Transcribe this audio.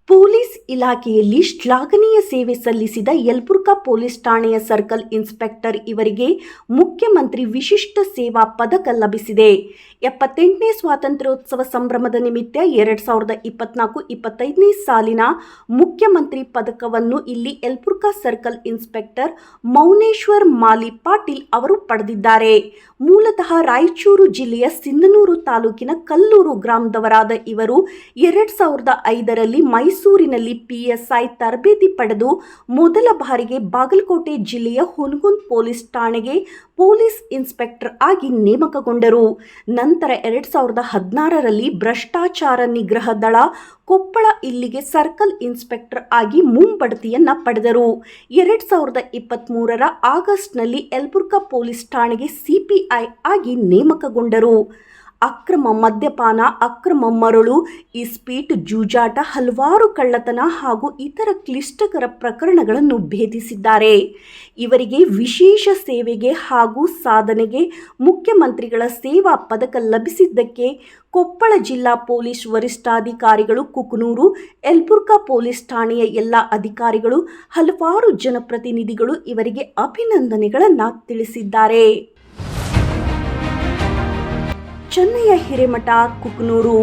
Police ಇಲಾಖೆಯಲ್ಲಿ ಶ್ಲಾಘನೀಯ ಸೇವೆ ಸಲ್ಲಿಸಿದ ಯಲಬುರ್ಗಾ ಪೊಲೀಸ್ ಠಾಣೆಯ ಸರ್ಕಲ್ ಇನ್ಸ್ಪೆಕ್ಟರ್ ಇವರಿಗೆ ಮುಖ್ಯಮಂತ್ರಿ ವಿಶಿಷ್ಟ ಸೇವಾ ಪದಕ ಲಭಿಸಿದೆ. 78ನೇ ಸ್ವಾತಂತ್ರ್ಯೋತ್ಸವ ಸಂಭ್ರಮದ ನಿಮಿತ್ತ 2024-25ನೇ ಸಾಲಿನ ಮುಖ್ಯಮಂತ್ರಿ ಪದಕವನ್ನು ಇಲ್ಲಿ ಯಲಬುರ್ಗಾ ಸರ್ಕಲ್ ಇನ್ಸ್ಪೆಕ್ಟರ್ ಮೌನೇಶ್ವರ್ ಮಾಲಿ ಪಾಟೀಲ್ ಅವರು ಪಡೆದಿದ್ದಾರೆ. ಮೂಲತಃ ರಾಯಚೂರು ಜಿಲ್ಲೆಯ ಸಿಂಧನೂರು ತಾಲೂಕಿನ ಕಲ್ಲೂರು ಗ್ರಾಮದವರಾದ ಇವರು 2005ರಲ್ಲಿ ಮೈಸೂರಿನಲ್ಲಿ PSI ತರಬೇತಿ ಪಡೆದು ಮೊದಲ ಬಾರಿಗೆ ಬಾಗಲಕೋಟೆ ಜಿಲ್ಲೆಯ ಹುನಗುಂದ ಪೊಲೀಸ್ ಠಾಣೆಗೆ ಪೊಲೀಸ್ ಇನ್ಸ್ಪೆಕ್ಟರ್ ಆಗಿ ನೇಮಕಗೊಂಡರು. ನಂತರ 2016ರಲ್ಲಿ ಭ್ರಷ್ಟಾಚಾರ ನಿಗ್ರಹ ದಳ ಕೊಪ್ಪಳ ಇಲ್ಲಿಗೆ ಸರ್ಕಲ್ ಇನ್ಸ್ಪೆಕ್ಟರ್ ಆಗಿ ಮುಂಬಡ್ತಿಯನ್ನ ಪಡೆದರು. 2023ರ ಆಗಸ್ಟ್ನಲ್ಲಿ ಯಲಬುರ್ಗಾ ಪೊಲೀಸ್ ಠಾಣೆಗೆ CPI ಆಗಿ ನೇಮಕಗೊಂಡರು. ಅಕ್ರಮ ಮದ್ಯಪಾನ, ಅಕ್ರಮ ಮರಳು, ಇಸ್ಪೀಟ್, ಜೂಜಾಟ, ಹಲವಾರು ಕಳ್ಳತನ ಹಾಗೂ ಇತರ ಕ್ಲಿಷ್ಟಕರ ಪ್ರಕರಣಗಳನ್ನು ಭೇದಿಸಿದ್ದಾರೆ. ಇವರಿಗೆ ವಿಶೇಷ ಸೇವೆಗೆ ಹಾಗೂ ಸಾಧನೆಗೆ ಮುಖ್ಯಮಂತ್ರಿಗಳ ಸೇವಾ ಪದಕ ಲಭಿಸಿದ್ದಕ್ಕೆ ಕೊಪ್ಪಳ ಜಿಲ್ಲಾ ಪೊಲೀಸ್ ವರಿಷ್ಠಾಧಿಕಾರಿಗಳು, ಕುಕನೂರು, ಯಲಬುರ್ಗಾ ಪೊಲೀಸ್ ಠಾಣೆಯ ಎಲ್ಲ ಅಧಿಕಾರಿಗಳು, ಹಲವಾರು ಜನಪ್ರತಿನಿಧಿಗಳು ಇವರಿಗೆ ಅಭಿನಂದನೆಗಳನ್ನು ತಿಳಿಸಿದ್ದಾರೆ. ಚೆನ್ನಯ್ಯ ಹಿರೇಮಠ, ಕುಕನೂರು.